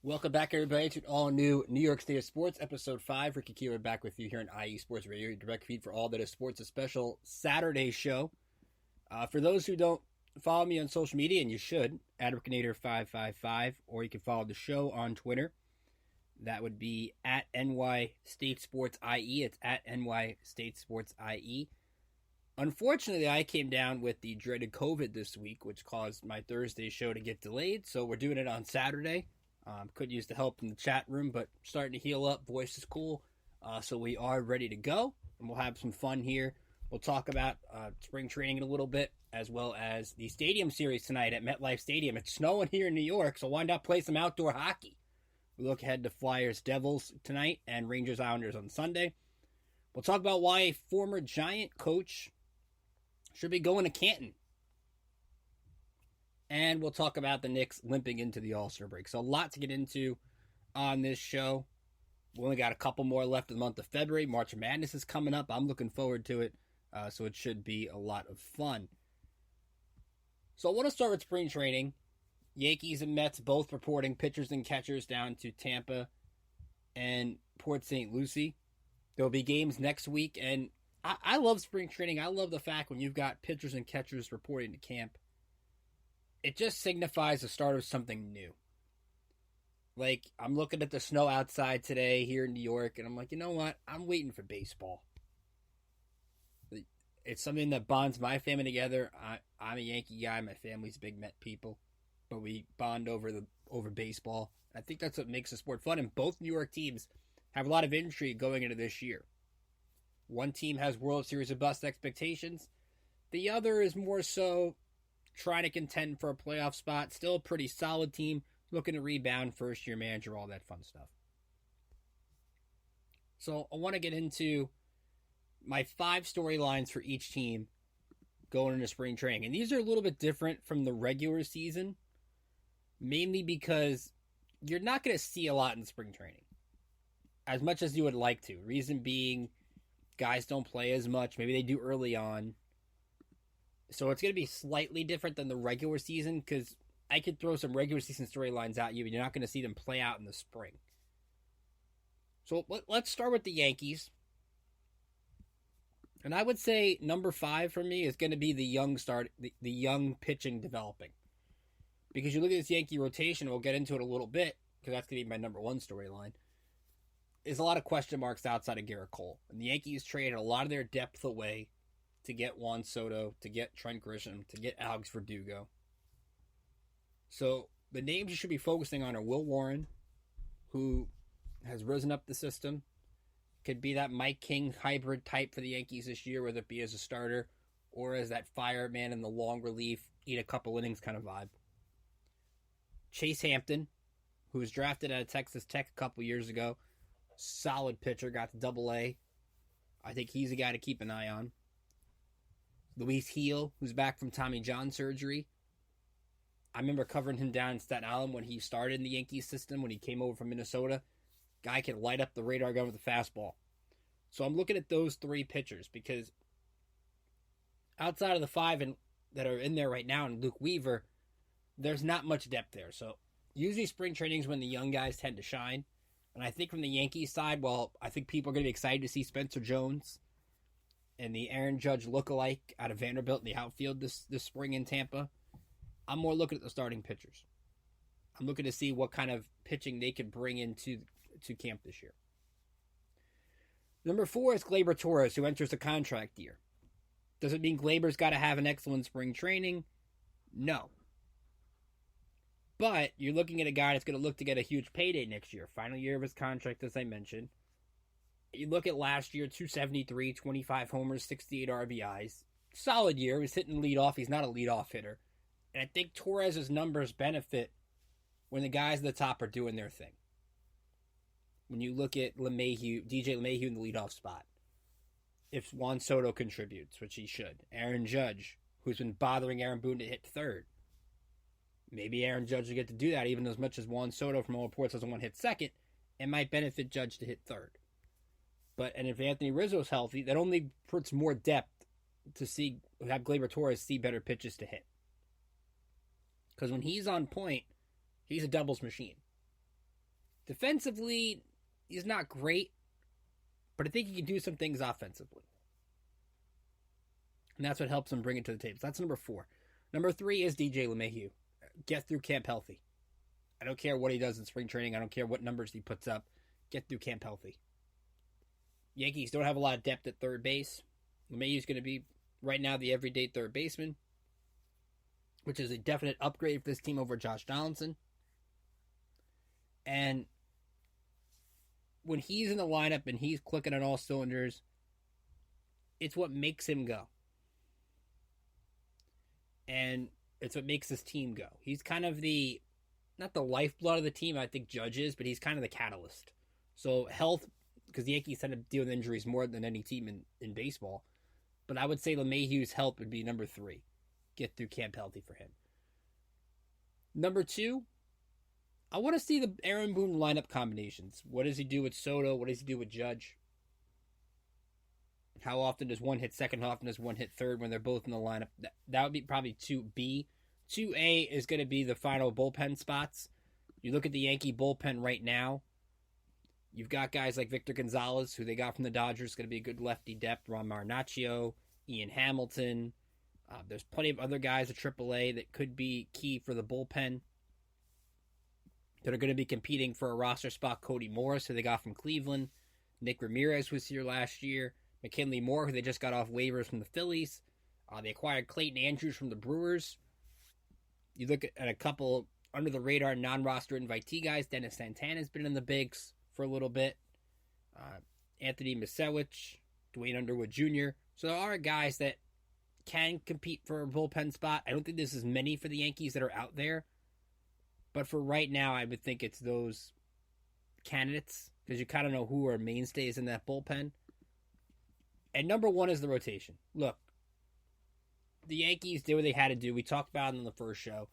Welcome back, everybody, to an all-new New York State of Sports, Episode 5. Ricky Kiwa back with you here on IE Sports Radio, your direct feed for all that is sports, a special Saturday show. For those who don't follow me on social media, and you should, @Ricanator555, or you can follow the show on Twitter. That would be at NY State Sports IE. It's at NY State Sports IE. Unfortunately, I came down with the dreaded COVID this week, which caused my Thursday show to get delayed, so we're doing it on Saturday. Could use the help in the chat room, but starting to heal up. Voice is cool. So we are ready to go, and we'll have some fun here. We'll talk about spring training in a little bit, as well as the stadium series tonight at MetLife Stadium. It's snowing here in New York, so why not play some outdoor hockey? We look ahead to Flyers Devils tonight and Rangers Islanders on Sunday. We'll talk about why a former Giant coach should be going to Canton. And we'll talk about the Knicks limping into the All-Star break. So a lot to get into on this show. We only got a couple more left in the month of February. March Madness is coming up. I'm looking forward to it. So it should be a lot of fun. So I want to start with spring training. Yankees and Mets both reporting pitchers and catchers down to Tampa and Port St. Lucie. There will be games next week. And I love spring training. I love the fact when you've got pitchers and catchers reporting to camp. It just signifies the start of something new. Like, I'm looking at the snow outside today here in New York, and I'm like, you know what? I'm waiting for baseball. It's something that bonds my family together. I'm a Yankee guy. My family's big Met people. But we bond over baseball. I think that's what makes the sport fun. And both New York teams have a lot of intrigue going into this year. One team has World Series of bust expectations. The other is more so trying to contend for a playoff spot. Still a pretty solid team. Looking to rebound, first-year manager, all that fun stuff. So I want to get into my 5 storylines for each team going into spring training. And these are a little bit different from the regular season. Mainly because you're not going to see a lot in spring training. As much as you would like to. Reason being, guys don't play as much. Maybe they do early on. So it's going to be slightly different than the regular season because I could throw some regular season storylines at you, but you're not going to see them play out in the spring. So let's start with the Yankees. And I would say number 5 for me is going to be the young pitching developing. Because you look at this Yankee rotation, we'll get into it a little bit, because that's going to be my number 1 storyline. There's a lot of question marks outside of Garrett Cole. And the Yankees traded a lot of their depth away to get Juan Soto, to get Trent Grisham, to get Alex Verdugo. So the names you should be focusing on are Will Warren, who has risen up the system. Could be that Mike King hybrid type for the Yankees this year, whether it be as a starter or as that fireman in the long relief, eat a couple innings kind of vibe. Chase Hampton, who was drafted out of Texas Tech a couple years ago. Solid pitcher, got to Double-A. I think he's a guy to keep an eye on. Luis Heel, who's back from Tommy John surgery. I remember covering him down in Staten Island when he started in the Yankees system, when he came over from Minnesota. Guy can light up the radar gun with a fastball. So I'm looking at those 3 pitchers because outside of the 5 that are in there right now and Luke Weaver, there's not much depth there. So usually spring training is when the young guys tend to shine. And I think from the Yankees side, well, I think people are going to be excited to see Spencer Jones and the Aaron Judge lookalike out of Vanderbilt in the outfield this spring in Tampa. I'm more looking at the starting pitchers. I'm looking to see what kind of pitching they could bring into camp this year. Number 4 is Gleyber Torres, who enters the contract year. Does it mean Gleyber's got to have an excellent spring training? No. But you're looking at a guy that's going to look to get a huge payday next year. Final year of his contract, as I mentioned. You look at last year, 273, 25 homers, 68 RBIs. Solid year. He was hitting leadoff. He's not a leadoff hitter. And I think Torres' numbers benefit when the guys at the top are doing their thing. When you look at DJ LeMahieu in the leadoff spot. If Juan Soto contributes, which he should. Aaron Judge, who's been bothering Aaron Boone to hit third. Maybe Aaron Judge will get to do that, even as much as Juan Soto, from all reports, doesn't want to hit second. It might benefit Judge to hit third. And if Anthony Rizzo's healthy, that only puts more depth to have Gleyber Torres see better pitches to hit. Because when he's on point, he's a doubles machine. Defensively, he's not great, but I think he can do some things offensively. And that's what helps him bring it to the table. So that's number 4. Number 3 is DJ LeMahieu. Get through camp healthy. I don't care what he does in spring training. I don't care what numbers he puts up. Get through camp healthy. Yankees don't have a lot of depth at third base. LeMahieu's going to be, right now, the everyday third baseman, which is a definite upgrade for this team over Josh Donaldson. And when he's in the lineup and he's clicking on all cylinders, it's what makes him go. And it's what makes this team go. He's kind of not the lifeblood of the team, I think Judge is, but he's kind of the catalyst. So health, because the Yankees tend to deal with injuries more than any team in baseball. But I would say LeMahieu's help would be number 3. Get through camp healthy for him. Number 2, I want to see the Aaron Boone lineup combinations. What does he do with Soto? What does he do with Judge? How often does one hit second? How often does one hit third when they're both in the lineup? That would be probably 2B. 2A is going to be the final bullpen spots. You look at the Yankee bullpen right now. You've got guys like Victor Gonzalez, who they got from the Dodgers, going to be a good lefty depth. Ron Marinaccio, Ian Hamilton. There's plenty of other guys at AAA that could be key for the bullpen that are going to be competing for a roster spot. Cody Morris, who they got from Cleveland. Nick Ramirez was here last year. McKinley Moore, who they just got off waivers from the Phillies. They acquired Clayton Andrews from the Brewers. You look at a couple under-the-radar, non-roster invitee guys. Dennis Santana's been in the bigs for a little bit. Anthony Misewicz, Dwayne Underwood Jr. So there are guys that can compete for a bullpen spot. I don't think there's as many for the Yankees that are out there. But for right now, I would think it's those candidates, because you kind of know who are mainstays in that bullpen. And number 1 is the rotation. Look, the Yankees did what they had to do. We talked about it in the first show.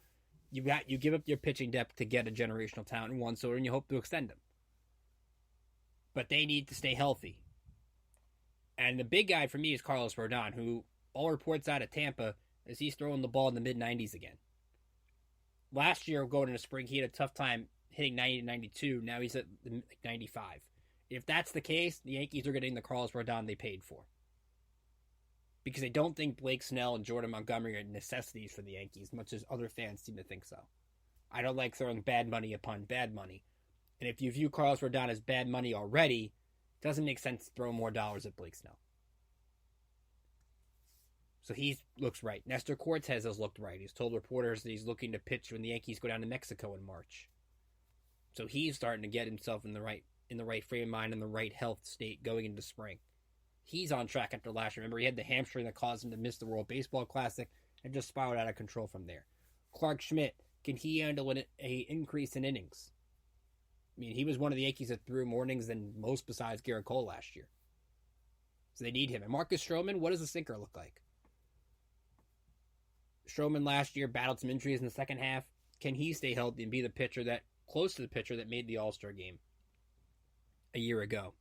You give up your pitching depth to get a generational talent in Juan Soto, and you hope to extend them. But they need to stay healthy. And the big guy for me is Carlos Rodon, who all reports out of Tampa is he's throwing the ball in the mid-90s again. Last year, going into spring, he had a tough time hitting 90 to 92. Now he's at 95. If that's the case, the Yankees are getting the Carlos Rodon they paid for. Because I don't think Blake Snell and Jordan Montgomery are necessities for the Yankees, much as other fans seem to think so. I don't like throwing bad money upon bad money. And if you view Carlos Rodon as bad money already, it doesn't make sense to throw more dollars at Blake Snell. So he looks right. Nestor Cortez has looked right. He's told reporters that he's looking to pitch when the Yankees go down to Mexico in March. So he's starting to get himself in the right frame of mind and the right health state going into spring. He's on track after last year. Remember, he had the hamstring that caused him to miss the World Baseball Classic and just spiraled out of control from there. Clark Schmidt, can he handle an increase in innings? I mean, he was one of the Yankees that threw more innings than most besides Garrett Cole last year. So they need him. And Marcus Stroman, what does the sinker look like? Stroman last year battled some injuries in the second half. Can he stay healthy and be the pitcher that, close to the pitcher that made the All-Star game a year ago?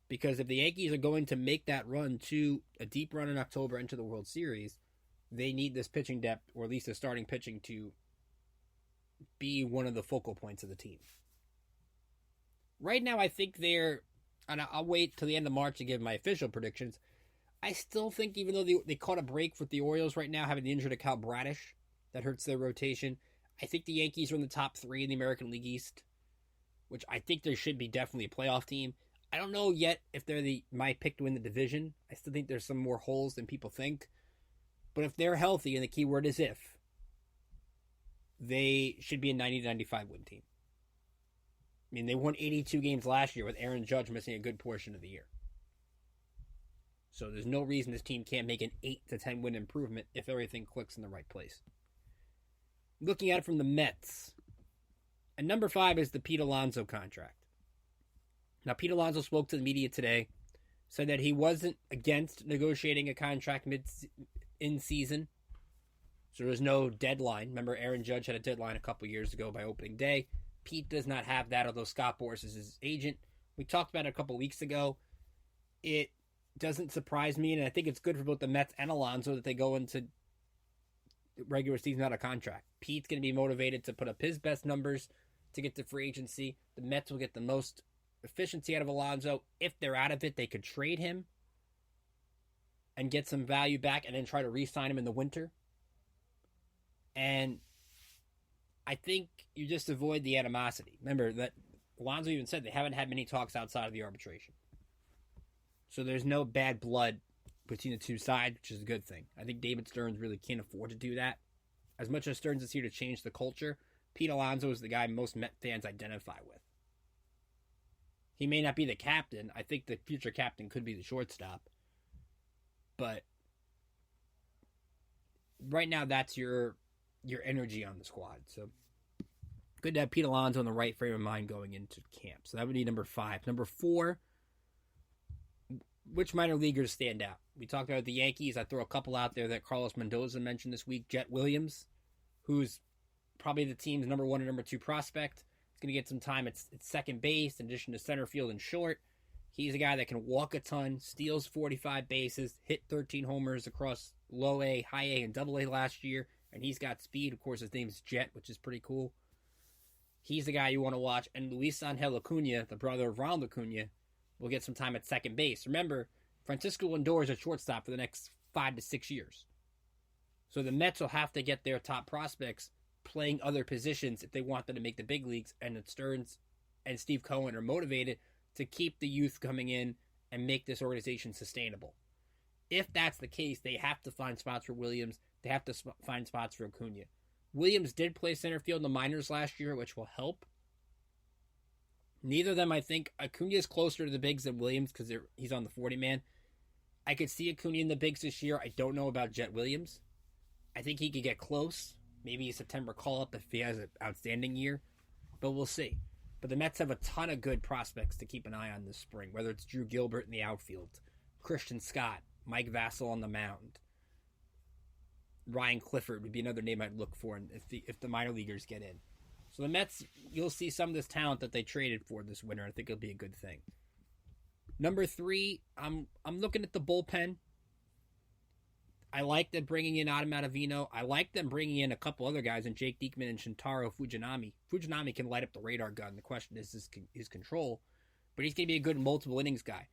Because if the Yankees are going to make that run to a deep run in October into the World Series, they need this pitching depth, or at least the starting pitching, to be one of the focal points of the team. Right now, I think they're, and I'll wait till the end of March to give my official predictions. I still think, even though they caught a break with the Orioles right now, having the injury to Kyle Bradish, that hurts their rotation. I think the Yankees are in the top 3 in the American League East, which I think they should be definitely a playoff team. I don't know yet if they're my pick to win the division. I still think there's some more holes than people think. But if they're healthy, and the key word is if, they should be a 90-95 win team. I mean, they won 82 games last year with Aaron Judge missing a good portion of the year. So there's no reason this team can't make an 8-10 win improvement if everything clicks in the right place. Looking at it from the Mets, and number 5 is the Pete Alonso contract. Now, Pete Alonso spoke to the media today, said that he wasn't against negotiating a contract in-season, so there's no deadline. Remember, Aaron Judge had a deadline a couple years ago by opening day. Pete does not have that, although Scott Boras is his agent. We talked about it a couple weeks ago. It doesn't surprise me, and I think it's good for both the Mets and Alonso that they go into regular season out of contract. Pete's going to be motivated to put up his best numbers to get to free agency. The Mets will get the most efficiency out of Alonso. If they're out of it, they could trade him and get some value back and then try to re-sign him in the winter. And I think you just avoid the animosity. Remember that Alonso even said they haven't had many talks outside of the arbitration. So there's no bad blood between the two sides, which is a good thing. I think David Stearns really can't afford to do that. As much as Stearns is here to change the culture, Pete Alonso is the guy most Met fans identify with. He may not be the captain. I think the future captain could be the shortstop. But right now, that's your energy on the squad. So good to have Pete Alonso in the right frame of mind going into camp. So that would be number 5. Number 4, which minor leaguers stand out? We talked about the Yankees. I throw a couple out there that Carlos Mendoza mentioned this week. Jet Williams, who's probably the team's number 1 and number 2 prospect. He's going to get some time at second base in addition to center field and short. He's a guy that can walk a ton, steals 45 bases, hit 13 homers across low A, high A, and double A last year. And he's got speed. Of course, his name is Jet, which is pretty cool. He's the guy you want to watch. And Luis Angel Acuna, the brother of Ronald Acuna, will get some time at second base. Remember, Francisco Lindor is a shortstop for the next 5 to 6 years. So the Mets will have to get their top prospects playing other positions if they want them to make the big leagues. And Stearns and Steve Cohen are motivated to keep the youth coming in and make this organization sustainable. If that's the case, they have to find spots for Williams. They have to find spots for Acuna. Williams did play center field in the minors last year, which will help. Neither of them, I think. Acuna is closer to the bigs than Williams because he's on the 40-man. I could see Acuna in the bigs this year. I don't know about Jet Williams. I think he could get close. Maybe a September call-up if he has an outstanding year. But we'll see. But the Mets have a ton of good prospects to keep an eye on this spring, whether it's Drew Gilbert in the outfield, Christian Scott, Mike Vassell on the mound. Ryan Clifford would be another name I'd look for if the minor leaguers get in. So the Mets, you'll see some of this talent that they traded for this winter. I think it'll be a good thing. Number 3, I'm looking at the bullpen. I like them bringing in Adam Ottavino. I like them bringing in a couple other guys, and Jake Diekman and Shintaro Fujinami. Fujinami can light up the radar gun. The question is his control. But he's going to be a good multiple innings guy.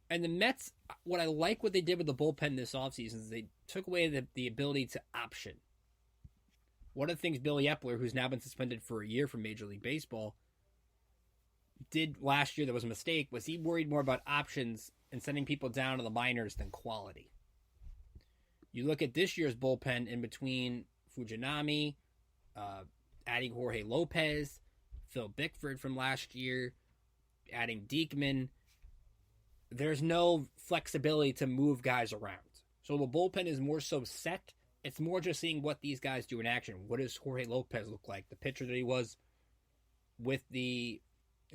And the Mets, what they did with the bullpen this offseason is they took away the ability to option. One of the things Billy Epler, who's now been suspended for a year from Major League Baseball, did last year that was a mistake, was he worried more about options and sending people down to the minors than quality. You look at this year's bullpen in between Fujinami, adding Jorge Lopez, Phil Bickford from last year, adding Diekman. There's no flexibility to move guys around. So the bullpen is more so set. It's more just seeing what these guys do in action. What does Jorge Lopez look like? The pitcher that he was with a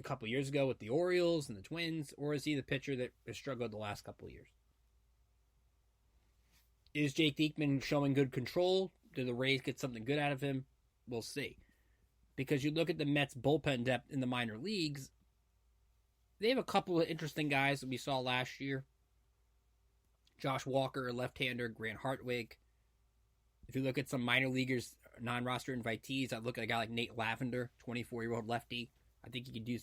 couple years ago with the Orioles and the Twins, or is he the pitcher that has struggled the last couple of years? Is Jake Diekman showing good control? Do the Rays get something good out of him? We'll see. Because you look at the Mets bullpen depth in the minor leagues, they have a couple of interesting guys that we saw last year. Josh Walker, a left-hander, Grant Hartwig. If you look at some minor leaguers, non-roster invitees, I look at a guy like Nate Lavender, 24-year-old lefty. I think he could do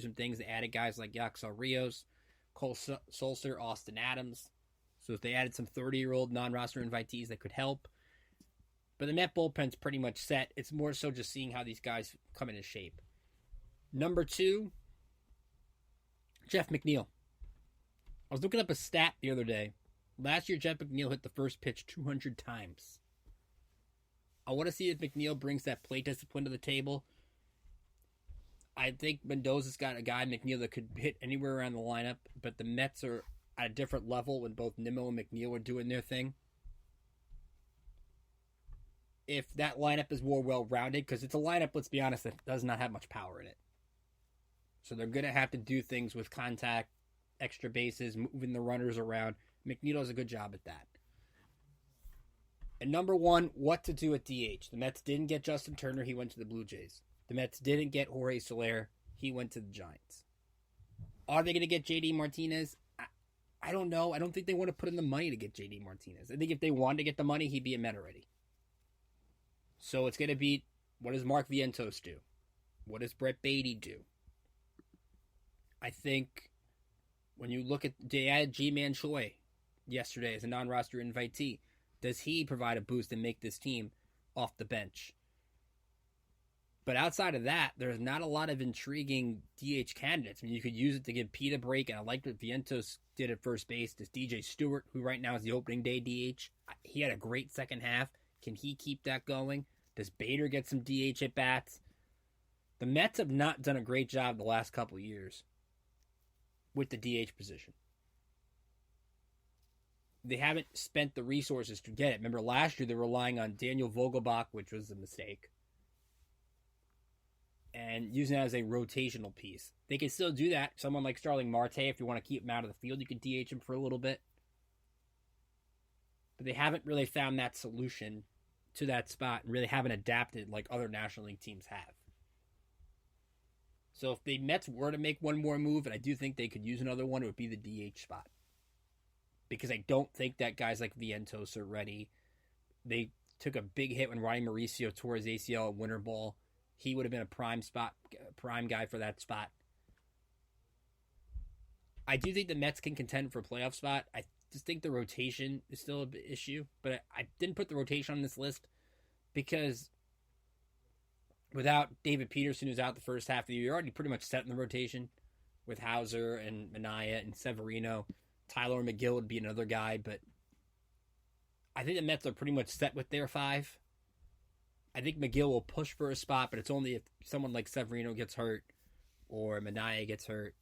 some things. They added guys like Yaxel Rios, Cole Sulcer, Austin Adams. So if they added some 30-year-old non-roster invitees, that could help. But the Met bullpen's pretty much set. It's more so just seeing how these guys come into shape. Number 2, Jeff McNeil. I was looking up a stat the other day. Last year, Jeff McNeil hit the first pitch 200 times. I want to see if McNeil brings that plate discipline to the table. I think Mendoza's got a guy, McNeil, that could hit anywhere around the lineup, but the Mets are at a different level when both Nimmo and McNeil are doing their thing. If that lineup is more well-rounded, because it's a lineup, let's be honest, that does not have much power in it. So they're going to have to do things with contact, extra bases, moving the runners around. McNeil does a good job at that. And number 1, what to do at DH. The Mets didn't get Justin Turner. He went to the Blue Jays. The Mets didn't get Jorge Soler. He went to the Giants. Are they going to get J.D. Martinez? I don't know. I don't think they want to put in the money to get J.D. Martinez. I think if they wanted to get the money, he'd be a Met already. So it's going to be, what does Mark Vientos do? What does Brett Beatty do? I think when you look at, they added G-Man Choi yesterday as a non-roster invitee. Does he provide a boost and make this team off the bench? But outside of that, there's not a lot of intriguing DH candidates. I mean, you could use it to give Pete a break, and I liked what Vientos did at first base. There's DJ Stewart, who right now is the opening day DH. He had a great second half. Can he keep that going? Does Bader get some DH at bats? The Mets have not done a great job the last couple of years with the DH position. They haven't spent the resources to get it. Remember, last year they were relying on Daniel Vogelbach, which was a mistake, and using that as a rotational piece. They can still do that. Someone like Starling Marte, if you want to keep him out of the field, you can DH him for a little bit. But they haven't really found that solution to that spot and really haven't adapted like other National League teams have. So if the Mets were to make one more move, and I do think they could use another one, it would be the DH spot. Because I don't think that guys like Vientos are ready. They took a big hit when Ronnie Mauricio tore his ACL at winter ball. He would have been a prime guy for that spot. I do think the Mets can contend for a playoff spot. I just think the rotation is still an issue. But I didn't put the rotation on this list because without David Peterson, who's out the first half of the year, you're already pretty much set in the rotation with Hauser and Minaya and Severino. Tyler McGill would be another guy, but I think the Mets are pretty much set with their five. I think McGill will push for a spot, but it's only if someone like Severino gets hurt or Minaya gets hurt,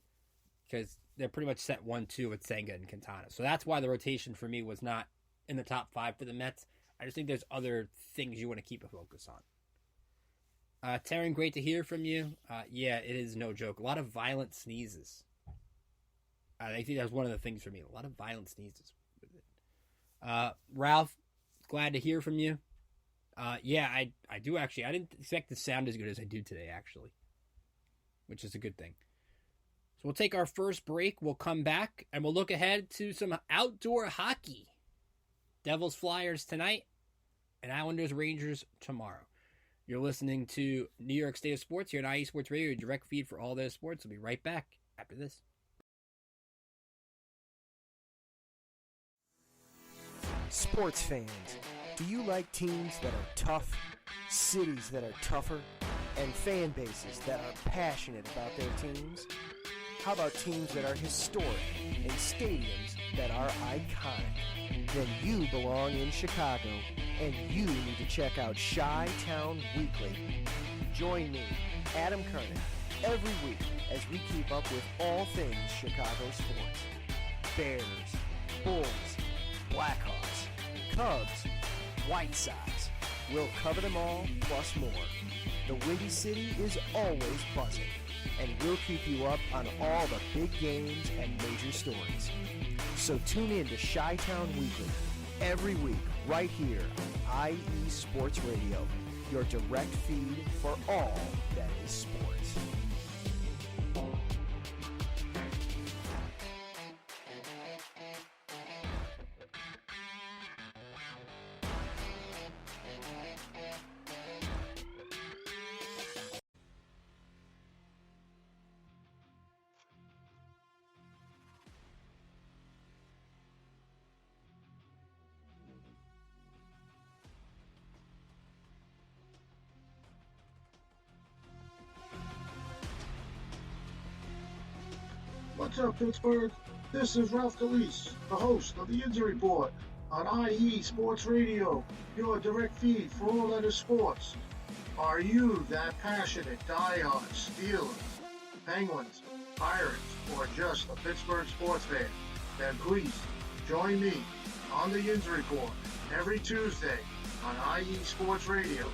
because they're pretty much set 1-2 with Senga and Quintana. So that's why the rotation for me was not in the top five for the Mets. I just think there's other things you want to keep a focus on. Taryn, great to hear from you. Yeah, it is no joke. A lot of violent sneezes. I think that's one of the things for me. A lot of violent sneezes with it. Ralph, glad to hear from you. Yeah, I do actually. I didn't expect to sound as good as I do today, actually, which is a good thing. So we'll take our first break. We'll come back, and we'll look ahead to some outdoor hockey. Devils Flyers tonight, and Islanders Rangers tomorrow. You're listening to New York State of Sports here on IE Sports Radio, your direct feed for all their sports. We'll be right back after this. Sports fans, do you like teams that are tough, cities that are tougher, and fan bases that are passionate about their teams? How about teams that are historic and stadiums that are iconic? Then you belong in Chicago, and you need to check out Chi-Town Weekly. Join me, Adam Kernan, every week as we keep up with all things Chicago sports. Bears, Bulls, Blackhawks, Cubs, White Sox. We'll cover them all, plus more. The Windy City is always buzzing, and we'll keep you up on all the big games and major stories. So tune in to Chi-Town Weekly every week right here on IE Sports Radio, your direct feed for all that is sports. What's up, Pittsburgh? This is Ralph Calise, the host of the Injury Report on IE Sports Radio, your direct feed for all that is sports. Are you that passionate diehard Steelers, Penguins, Pirates, or just a Pittsburgh sports fan? Then please join me on the Injury Report every Tuesday on IE Sports Radio,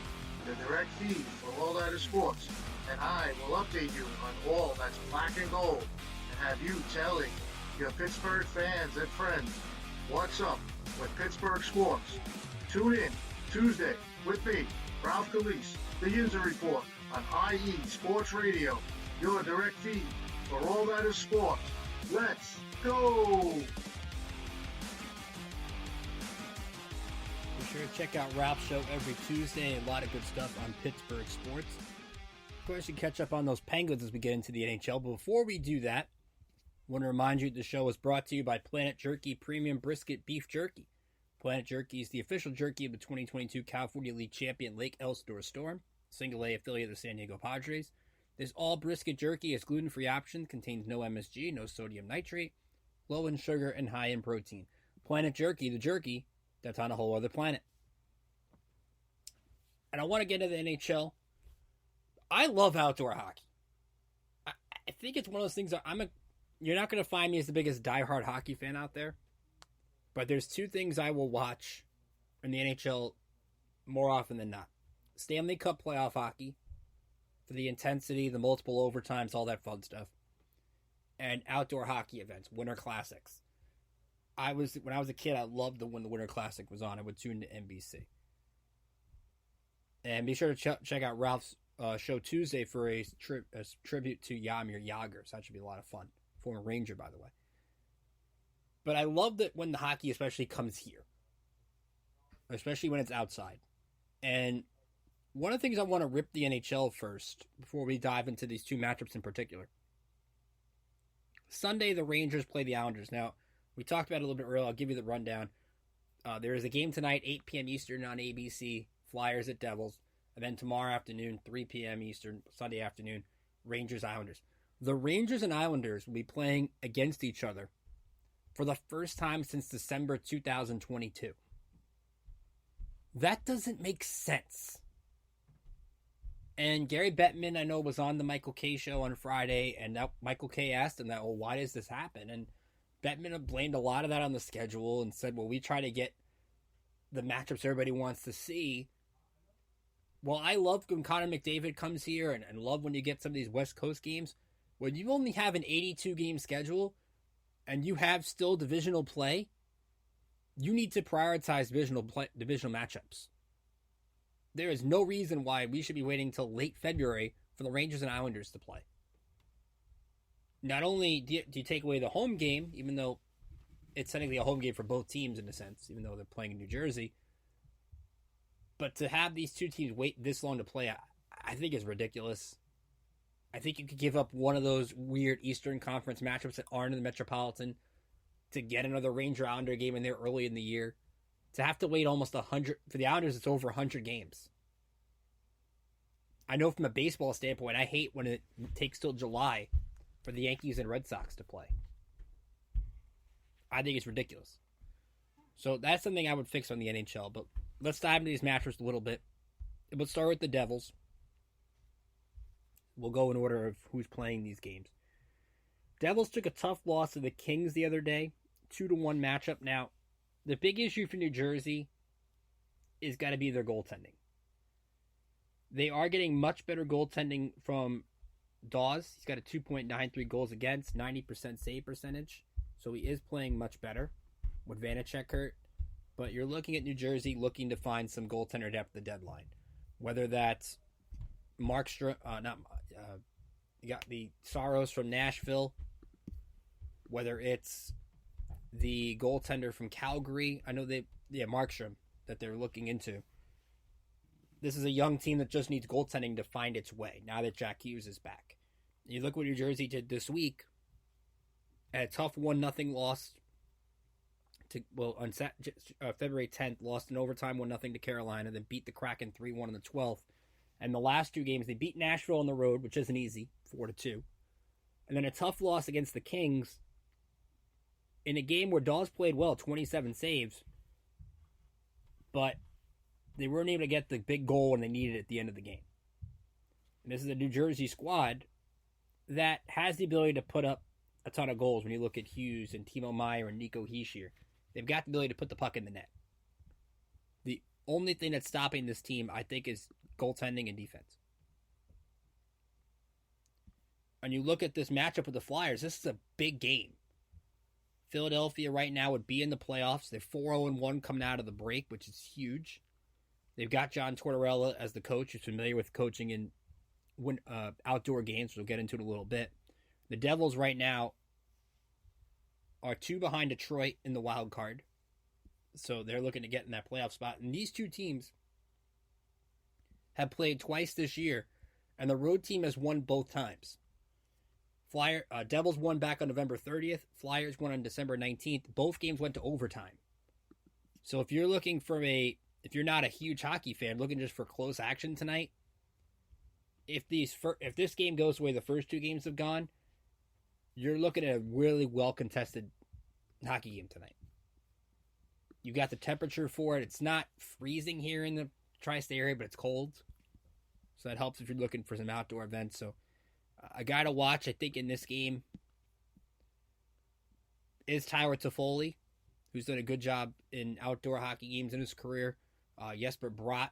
the direct feed for all that is sports, and I will update you on all that's black and gold. Have you telling your Pittsburgh fans and friends what's up with Pittsburgh sports. Tune in Tuesday with me, Ralph Calise, the Injury Report on IE Sports Radio, your direct feed for all that is sports. Let's go! Be sure to check out Ralph's show every Tuesday. A lot of good stuff on Pittsburgh sports. Of course, you catch up on those Penguins as we get into the NHL. But before we do that, I want to remind you the show is brought to you by Planet Jerky Premium Brisket Beef Jerky. Planet Jerky is the official jerky of the 2022 California League champion Lake Elsinore Storm, single A affiliate of the San Diego Padres. This all brisket jerky is gluten-free option, contains no MSG, no sodium nitrate, low in sugar, and high in protein. Planet Jerky, the jerky that's on a whole other planet. And I want to get into the NHL. I love outdoor hockey. I think it's one of those things that you're not going to find me as the biggest diehard hockey fan out there, but there's two things I will watch in the NHL more often than not. Stanley Cup playoff hockey, for the intensity, the multiple overtimes, all that fun stuff, and outdoor hockey events, winter classics. When I was a kid, I loved when the Winter Classic was on. I would tune to NBC. And be sure to check out Ralph's show Tuesday for a tribute to Jaromir Jagr. So that should be a lot of fun. Former Ranger, by the way. But I love that when the hockey especially comes here. Especially when it's outside. And one of the things I want to rip the NHL first, before we dive into these two matchups in particular. Sunday, the Rangers play the Islanders. Now, we talked about it a little bit earlier. I'll give you the rundown. There is a game tonight, 8 p.m. Eastern on ABC, Flyers at Devils. And then tomorrow afternoon, 3 p.m. Eastern, Sunday afternoon, Rangers-Islanders. The Rangers and Islanders will be playing against each other for the first time since December 2022. That doesn't make sense. And Gary Bettman, I know, was on the Michael Kay show on Friday, and Michael Kay asked him that, well, why does this happen? And Bettman blamed a lot of that on the schedule and said, well, we try to get the matchups everybody wants to see. Well, I love when Connor McDavid comes here and love when you get some of these West Coast games. When you only have an 82-game schedule and you have still divisional play, you need to prioritize divisional matchups. There is no reason why we should be waiting until late February for the Rangers and Islanders to play. Not only do you take away the home game, even though it's technically a home game for both teams in a sense, even though they're playing in New Jersey, but to have these two teams wait this long to play, I think is ridiculous. I think you could give up one of those weird Eastern Conference matchups that aren't in the Metropolitan to get another Ranger-Islander game in there early in the year. To have to wait almost 100, for the Islanders, it's over 100 games. I know from a baseball standpoint, I hate when it takes till July for the Yankees and Red Sox to play. I think it's ridiculous. So that's something I would fix on the NHL. But let's dive into these matchups a little bit. We'll start with the Devils. We'll go in order of who's playing these games. Devils took a tough loss to the Kings the other day. 2-1 matchup. Now, the big issue for New Jersey is got to be their goaltending. They are getting much better goaltending from Dawes. He's got a 2.93 goals against, 90% save percentage. So he is playing much better with Vanacek hurt. But you're looking at New Jersey looking to find some goaltender depth at the deadline. Whether that's Markstrom, you got the Saros from Nashville. Whether it's the goaltender from Calgary. I know Markstrom that they're looking into. This is a young team that just needs goaltending to find its way now that Jack Hughes is back. You look what New Jersey did this week. At a tough 1-0 loss on February 10th, lost in overtime 1-0 to Carolina, then beat the Kraken 3-1 on the 12th. And the last two games, they beat Nashville on the road, which isn't easy, 4-2. And then a tough loss against the Kings in a game where Dawes played well, 27 saves, but they weren't able to get the big goal when they needed it at the end of the game. And this is a New Jersey squad that has the ability to put up a ton of goals when you look at Hughes and Timo Meier and Nico Hischier. They've got the ability to put the puck in the net. The only thing that's stopping this team, I think, is goaltending and defense. And you look at this matchup with the Flyers, this is a big game. Philadelphia right now would be in the playoffs. They're 4-0-1 coming out of the break, which is huge. They've got John Tortorella as the coach, who's familiar with coaching in outdoor games, which we'll get into in a little bit. The Devils right now are 2 behind Detroit in the wild card. So they're looking to get in that playoff spot. And these two teams have played twice this year And the road team has won both times. Devils won back on November 30th. Flyers won on December 19th. Both games went to overtime. So if you're looking for if you're not a huge hockey fan, looking just for close action tonight, if this game goes the way the first two games have gone, you're looking at a really well-contested hockey game tonight. You got the temperature for it. It's not freezing here in the tri-state area, but it's cold. So that helps if you're looking for some outdoor events. So a guy to watch, I think, in this game is Tyler Toffoli, who's done a good job in outdoor hockey games in his career. Jesper Bratt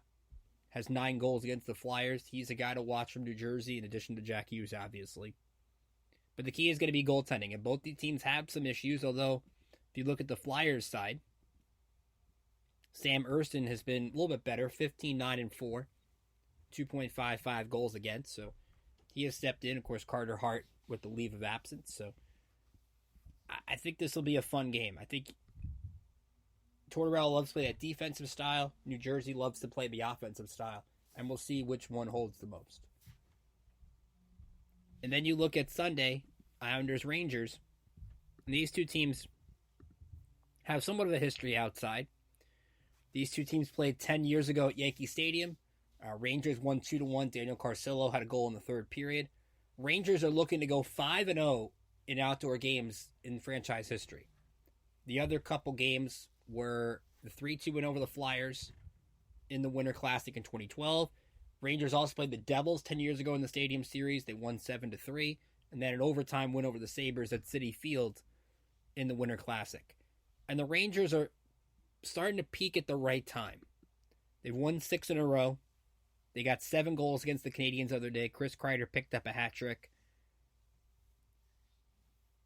has 9 goals against the Flyers. He's a guy to watch from New Jersey, in addition to Jack Hughes, obviously. But the key is going to be goaltending, and both the teams have some issues, although if you look at the Flyers side, Sam Erston has been a little bit better, 15-9-4, 2.55 goals against, so he has stepped in. Of course, Carter Hart with the leave of absence, so I think this will be a fun game. I think Tortorella loves to play that defensive style. New Jersey loves to play the offensive style, and we'll see which one holds the most. And then you look at Sunday, Islanders-Rangers, and these two teams have somewhat of a history outside. These two teams played 10 years ago at Yankee Stadium. Rangers won 2-1. Daniel Carcillo had a goal in the third period. Rangers are looking to go 5-0 in outdoor games in franchise history. The other couple games were the 3-2 win over the Flyers in the Winter Classic in 2012. Rangers also played the Devils 10 years ago in the Stadium Series. They won 7-3. And then an overtime win over the Sabres at Citi Field in the Winter Classic. And the Rangers are starting to peak at the right time. They've won 6 in a row. They got 7 goals against the Canadiens the other day. Chris Kreider picked up a hat trick.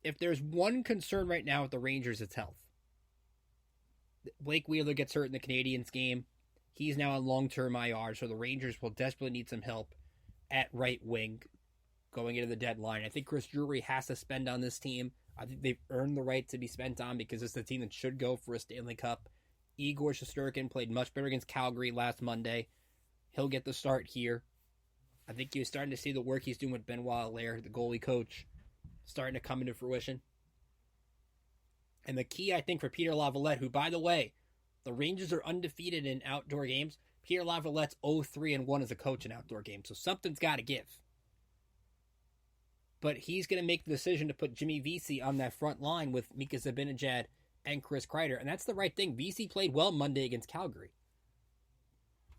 If there's one concern right now with the Rangers, it's health. Blake Wheeler gets hurt in the Canadiens game. He's now on long-term IR, so the Rangers will desperately need some help at right wing going into the deadline. I think Chris Drury has to spend on this team. I think they've earned the right to be spent on because it's the team that should go for a Stanley Cup. Igor Shesterkin played much better against Calgary last Monday. He'll get the start here. I think you're starting to see the work he's doing with Benoit Allaire, the goalie coach, starting to come into fruition. And the key, I think, for Peter Lavalette, who, by the way, the Rangers are undefeated in outdoor games. Peter Lavallette's 0-3-1 as a coach in outdoor games, so something's got to give. But he's going to make the decision to put Jimmy Vesey on that front line with Mika Zibanejad and Chris Kreider, and that's the right thing. Vesey played well Monday against Calgary.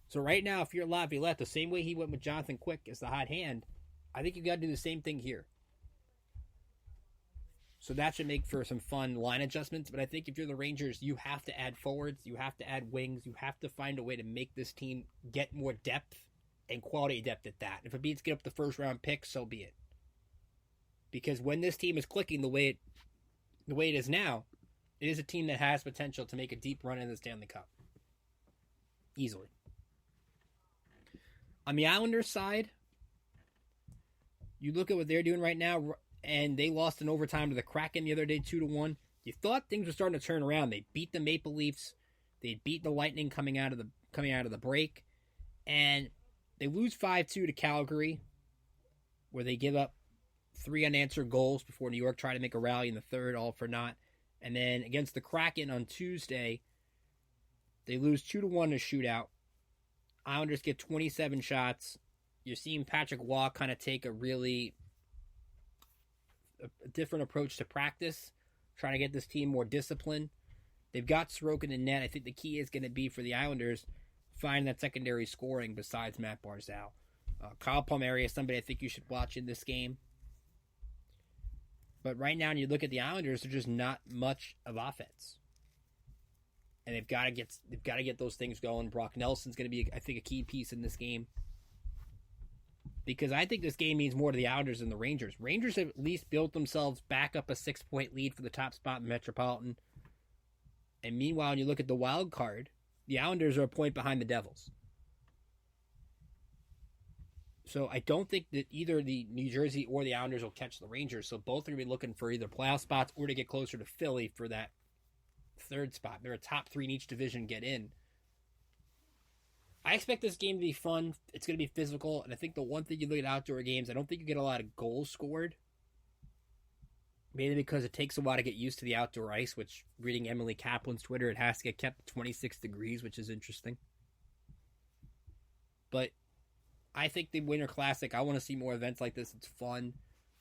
So right now, if you're Laviolette, the same way he went with Jonathan Quick as the hot hand, I think you got to do the same thing here. So that should make for some fun line adjustments. But I think if you're the Rangers, you have to add forwards, you have to add wings, you have to find a way to make this team get more depth and quality depth at that. If it means get up the first round pick, so be it. Because when this team is clicking the way it is now, it is a team that has potential to make a deep run in the Stanley Cup. Easily. On the Islanders side, you look at what they're doing right now, and they lost in overtime to the Kraken the other day, 2-1. You thought things were starting to turn around. They beat the Maple Leafs. They beat the Lightning coming out of the break, and they lose 5-2 to Calgary, where they give up 3 unanswered goals before New York tried to make a rally in the third, all for naught. And then against the Kraken on Tuesday, they lose 2-1 to shootout. Islanders get 27 shots. You're seeing Patrick Waugh kind of take a different approach to practice, trying to get this team more disciplined. They've got Sorokin in net. I think the key is going to be for the Islanders find that secondary scoring besides Matt Barzal. Kyle Palmieri is somebody I think you should watch in this game. But right now, when you look at the Islanders, there's just not much of offense, and they've got to get those things going. Brock Nelson's going to be, I think, a key piece in this game, because I think this game means more to the Islanders than the Rangers. Rangers have at least built themselves back up a 6-point lead for the top spot in the Metropolitan. And meanwhile, when you look at the wild card, the Islanders are a point behind the Devils. So I don't think that either the New Jersey or the Islanders will catch the Rangers. So both are going to be looking for either playoff spots or to get closer to Philly for that third spot. They're a top 3 in each division get in. I expect this game to be fun. It's going to be physical, and I think the one thing you look at outdoor games, I don't think you get a lot of goals scored. Mainly because it takes a while to get used to the outdoor ice, which, reading Emily Kaplan's Twitter, it has to get kept at 26 degrees, which is interesting. But I think the Winter Classic, I want to see more events like this. It's fun.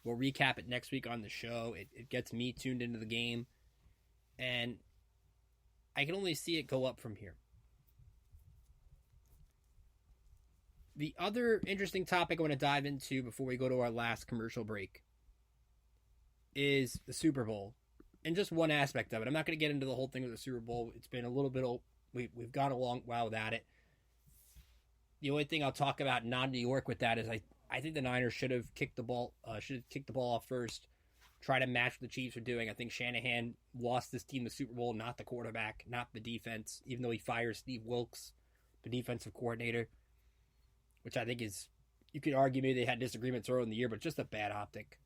We'll recap it next week on the show. It gets me tuned into the game. And I can only see it go up from here. The other interesting topic I want to dive into before we go to our last commercial break is the Super Bowl, and just one aspect of it. I'm not going to get into the whole thing with the Super Bowl. It's been a little bit old. We've gone a long while without it. The only thing I'll talk about non-New York with that is I think the Niners should have kicked the ball off first, try to match what the Chiefs are doing. I think Shanahan lost this team the Super Bowl, not the quarterback, not the defense, even though he fires Steve Wilkes, the defensive coordinator, which I think is, you could argue maybe they had disagreements early in the year, but just a bad optic.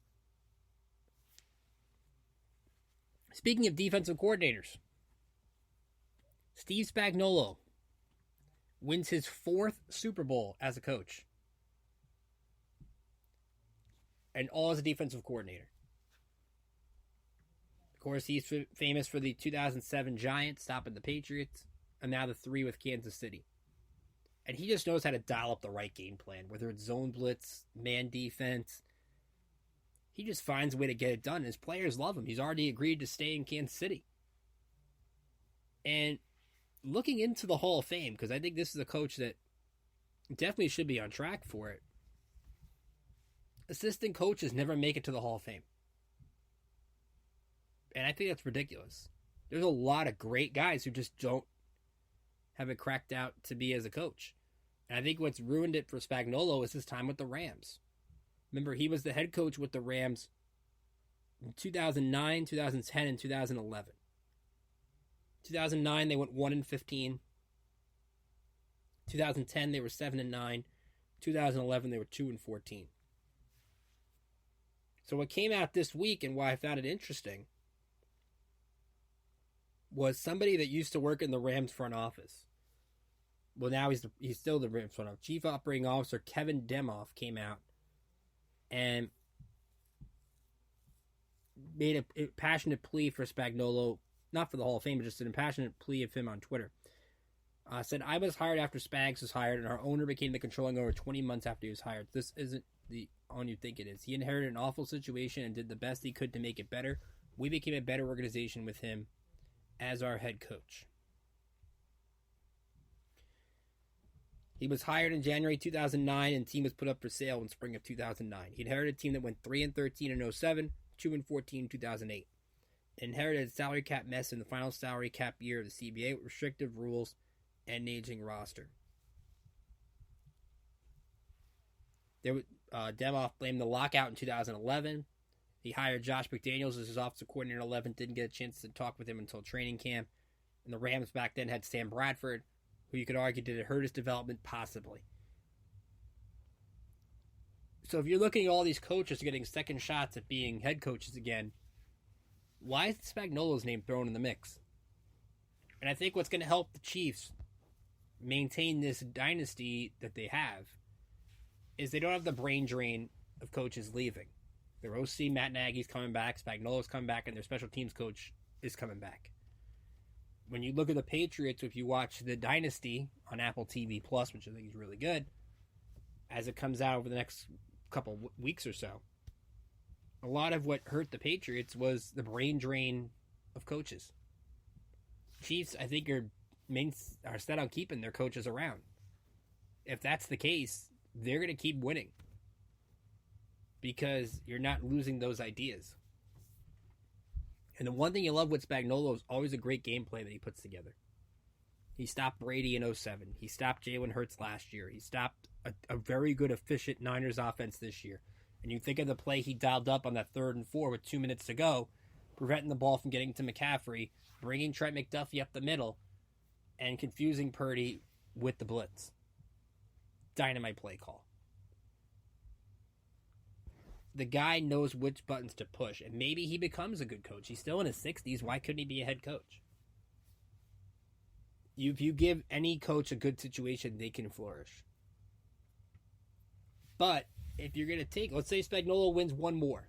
Speaking of defensive coordinators, Steve Spagnuolo wins his 4th Super Bowl as a coach. And all as a defensive coordinator. Of course, he's famous for the 2007 Giants stopping the Patriots, and now the 3 with Kansas City. And he just knows how to dial up the right game plan, whether it's zone blitz, man defense. He just finds a way to get it done. His players love him. He's already agreed to stay in Kansas City. And looking into the Hall of Fame, because I think this is a coach that definitely should be on track for it. Assistant coaches never make it to the Hall of Fame. And I think that's ridiculous. There's a lot of great guys who just don't have it cracked out to be as a coach. And I think what's ruined it for Spagnuolo is his time with the Rams. Remember, he was the head coach with the Rams in 2009, 2010, and 2011. 2009, they went 1-15. 2010, they were 7-9. 2011, they were 2-14. So what came out this week, and why I found it interesting, was somebody that used to work in the Rams front office. Well, now he's still the Rams front office. Chief Operating Officer Kevin Demoff came out and made a passionate plea for Spagnuolo, not for the Hall of Fame, but just an impassionate plea of him on Twitter. Said, I was hired after Spags was hired, and our owner became the controlling owner 20 months after he was hired. This isn't the on you think it is. He inherited an awful situation and did the best he could to make it better. We became a better organization with him as our head coach. He was hired in January 2009, and the team was put up for sale in spring of 2009. He inherited a team that went 3-13 in 07, 2-14 in 2008. Inherited a salary cap mess in the final salary cap year of the CBA with restrictive rules and an aging roster. Demoff blamed the lockout in 2011. He hired Josh McDaniels as his offensive coordinator in 11, didn't get a chance to talk with him until training camp. And the Rams back then had Sam Bradford, who you could argue did it hurt his development? Possibly. So if you're looking at all these coaches getting second shots at being head coaches again, why is Spagnuolo's name thrown in the mix? And I think what's going to help the Chiefs maintain this dynasty that they have is they don't have the brain drain of coaches leaving. Their OC, Matt Nagy's coming back, Spagnuolo's coming back, and their special teams coach is coming back. When you look at the Patriots, if you watch The Dynasty on Apple TV+, which I think is really good, as it comes out over the next couple weeks or so, a lot of what hurt the Patriots was the brain drain of coaches. Chiefs, I think, are set on keeping their coaches around. If that's the case, they're going to keep winning because you're not losing those ideas. And the one thing you love with Spagnuolo is always a great game plan that he puts together. He stopped Brady in 07. He stopped Jalen Hurts last year. He stopped a very good, efficient Niners offense this year. And you think of the play he dialed up on that 3rd and 4 with 2 minutes to go, preventing the ball from getting to McCaffrey, bringing Trent McDuffie up the middle, and confusing Purdy with the blitz. Dynamite play call. The guy knows which buttons to push, and maybe he becomes a good coach. He's still in his 60s. Why couldn't he be a head coach? If you give any coach a good situation, they can flourish. But if you're going to take, let's say Spagnuolo wins one more.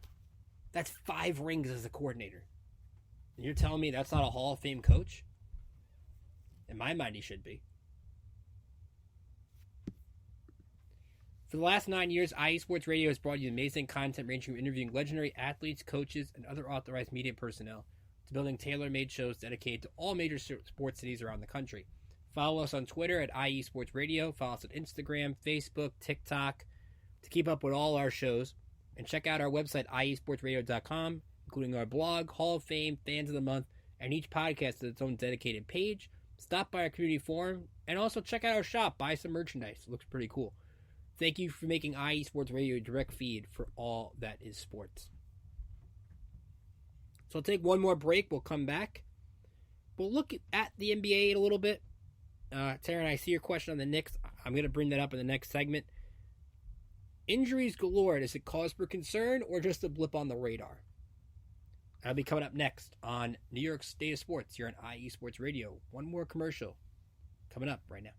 That's 5 rings as a coordinator. And you're telling me that's not a Hall of Fame coach? In my mind, he should be. For the last 9 years, IE Sports Radio has brought you amazing content ranging from interviewing legendary athletes, coaches, and other authorized media personnel to building tailor-made shows dedicated to all major sports cities around the country. Follow us on Twitter at IE Sports Radio. Follow us on Instagram, Facebook, TikTok to keep up with all our shows. And check out our website, iesportsradio.com, including our blog, Hall of Fame, Fans of the Month, and each podcast has its own dedicated page. Stop by our community forum, and also check out our shop. Buy some merchandise. It looks pretty cool. Thank you for making IE Sports Radio a direct feed for all that is sports. So I'll take one more break. We'll come back. We'll look at the NBA a little bit. Taryn, I see your question on the Knicks. I'm going to bring that up in the next segment. Injuries galore. Does it cause for concern or just a blip on the radar? That'll be coming up next on New York State of Sports here on IE Sports Radio. One more commercial coming up right now.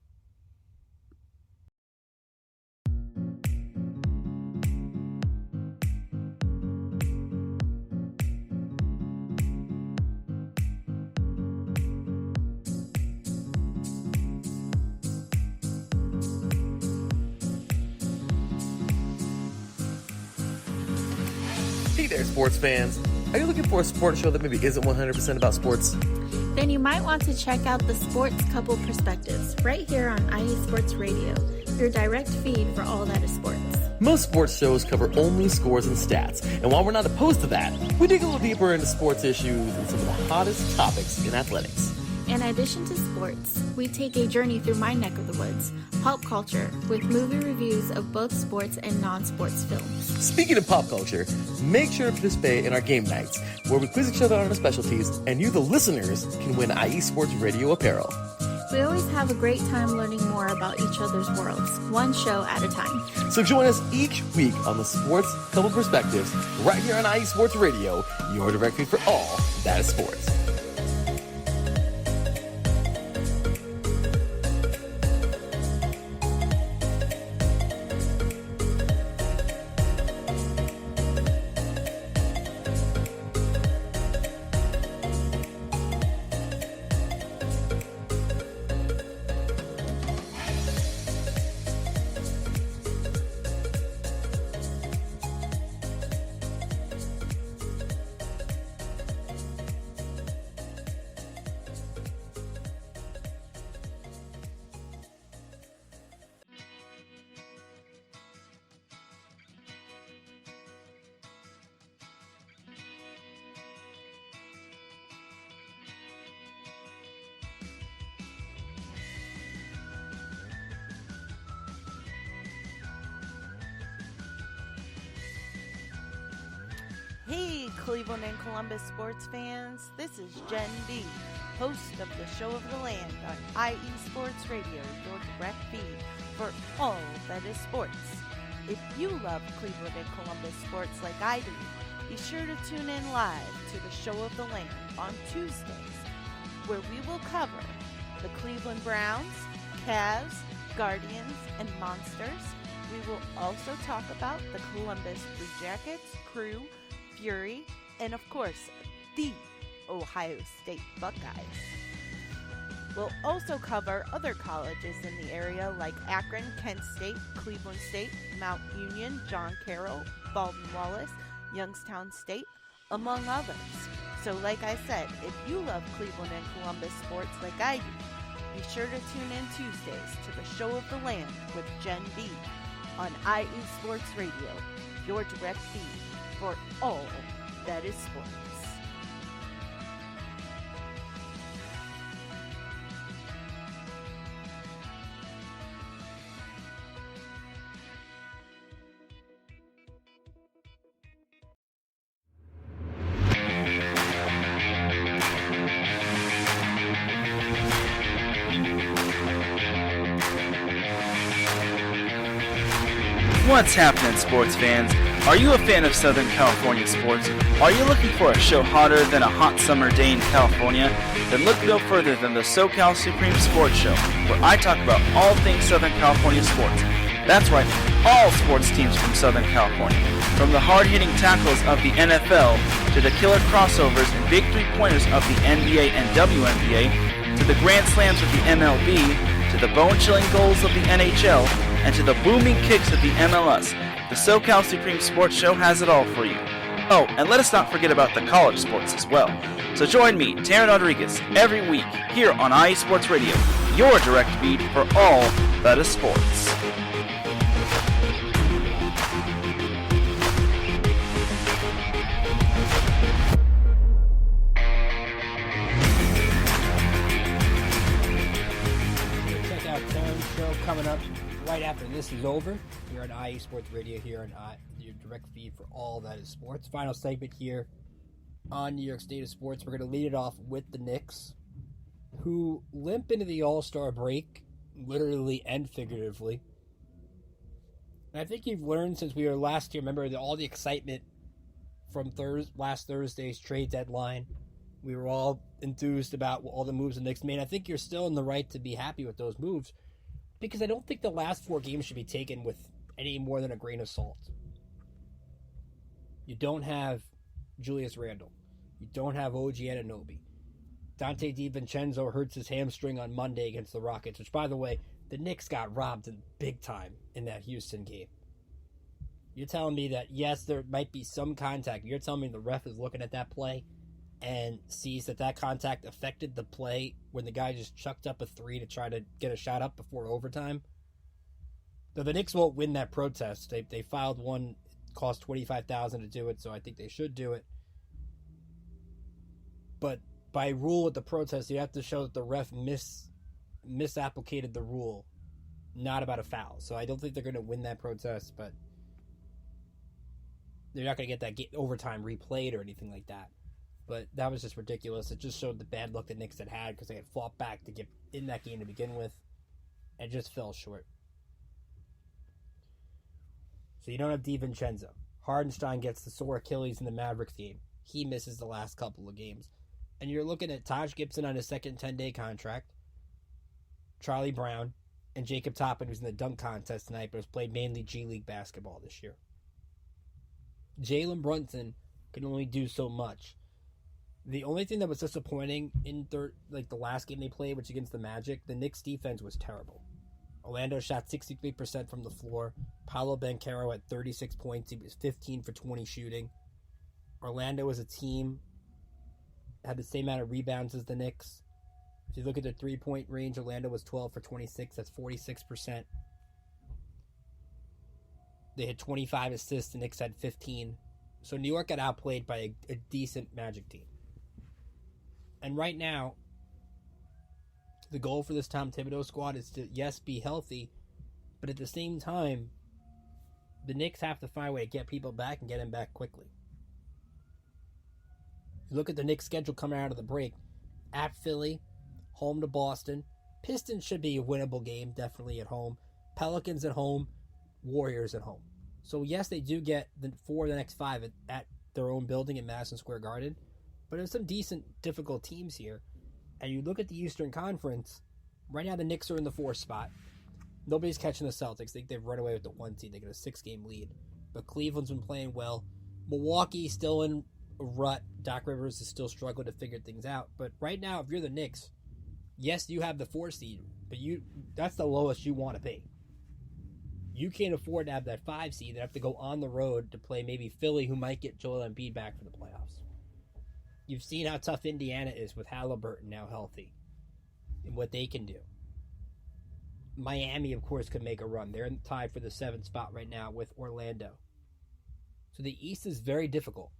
Hey there, sports fans. Are you looking for a sports show that maybe isn't 100% about sports? Then you might want to check out the Sports Couple Perspectives right here on IE Sports Radio, your direct feed for all that is sports. Most sports shows cover only scores and stats, and while we're not opposed to that, we dig a little deeper into sports issues and some of the hottest topics in athletics. In addition to sports, we take a journey through my neck of the woods, pop culture, with movie reviews of both sports and non-sports films. Speaking of pop culture, make sure to participate in our game nights, where we quiz each other on our specialties, and you, the listeners, can win IE Sports Radio apparel. We always have a great time learning more about each other's worlds, one show at a time. So join us each week on the Sports Couple Perspectives, right here on IE Sports Radio, your direct feed for all that is sports. Hey, Cleveland and Columbus sports fans. This is Jen B., host of the Show of the Land on IE Sports Radio, your direct feed for all that is sports. If you love Cleveland and Columbus sports like I do, be sure to tune in live to the Show of the Land on Tuesdays, where we will cover the Cleveland Browns, Cavs, Guardians, and Monsters. We will also talk about the Columbus Blue Jackets, Crew, Fury, and of course, the Ohio State Buckeyes. We'll also cover other colleges in the area like Akron, Kent State, Cleveland State, Mount Union, John Carroll, Baldwin Wallace, Youngstown State, among others. So like I said, if you love Cleveland and Columbus sports like I do, be sure to tune in Tuesdays to the Show of the Land with Jen B. on IE Sports Radio, your direct feed for all that is sports. What's happening, sports fans? Are you a fan of Southern California sports? Are you looking for a show hotter than a hot summer day in California? Then look no further than the SoCal Supreme Sports Show, where I talk about all things Southern California sports. That's right, all sports teams from Southern California. From the hard-hitting tackles of the NFL, to the killer crossovers and big three-pointers of the NBA and WNBA, to the grand slams of the MLB, to the bone-chilling goals of the NHL, and to the booming kicks of the MLS. The SoCal Supreme Sports Show has it all for you. Oh, and let us not forget about the college sports as well. So join me, Taryn Rodriguez, every week here on IE Sports Radio, your direct feed for all that is sports. Check out Taryn's show coming up right after this is over here on IE Sports Radio, here on your direct feed for all that is sports. Final segment here on New York State of Sports. We're going to lead it off with the Knicks, who limp into the All-Star break, literally and figuratively. And I think you've learned since we were last here, remember all the excitement from last Thursday's trade deadline. We were all enthused about all the moves the Knicks made. I think you're still in the right to be happy with those moves, because I don't think the last 4 games should be taken with any more than a grain of salt. You don't have Julius Randle. You don't have OG Anunoby. Dante DiVincenzo hurts his hamstring on Monday against the Rockets, which, by the way, the Knicks got robbed in big time in that Houston game. You're telling me that, yes, there might be some contact. You're telling me the ref is looking at that play and sees that contact affected the play when the guy just chucked up a 3 to try to get a shot up before overtime? Though the Knicks won't win that protest. They filed one, it cost $25,000 to do it, so I think they should do it. But by rule at the protest, you have to show that the ref misapplicated the rule, not about a foul. So I don't think they're going to win that protest, but they're not going to get that overtime replayed or anything like that. But that was just ridiculous. It just showed the bad luck the Knicks had because they had fought back to get in that game to begin with and just fell short. So you don't have DiVincenzo. Hardenstein gets the sore Achilles in the Mavericks game. He misses the last couple of games. And you're looking at Taj Gibson on his second 10-day contract, Charlie Brown, and Jacob Toppin, who's in the dunk contest tonight, but has played mainly G League basketball this year. Jalen Brunson can only do so much. The only thing that was disappointing in the last game they played, which against the Magic, the Knicks defense was terrible. Orlando shot 63% from the floor. Paolo Banchero had 36 points. He was 15 for 20 shooting. Orlando as a team had the same amount of rebounds as the Knicks. If you look at the three-point range, Orlando was 12 for 26. That's 46%. They had 25 assists. The Knicks had 15. So New York got outplayed by a decent Magic team. And right now, the goal for this Tom Thibodeau squad is to, yes, be healthy, but at the same time, the Knicks have to find a way to get people back and get them back quickly. You look at the Knicks' schedule coming out of the break. At Philly, home to Boston. Pistons should be a winnable game, definitely at home. Pelicans at home, Warriors at home. So yes, they do get the 4 of the next 5 at their own building in Madison Square Garden, but there's some decent, difficult teams here. And you look at the Eastern Conference, right now the Knicks are in the 4th spot. Nobody's catching the Celtics. I think they've run away with the 1 seed. They get a 6-game lead. But Cleveland's been playing well. Milwaukee's still in a rut. Doc Rivers is still struggling to figure things out. But right now, if you're the Knicks, yes, you have the 4 seed, but that's the lowest you want to be. You can't afford to have that 5 seed. They have to go on the road to play maybe Philly, who might get Joel Embiid back for the playoffs. You've seen how tough Indiana is with Halliburton now healthy and what they can do. Miami, of course, could make a run. They're tied for the 7th spot right now with Orlando. So the East is very difficult.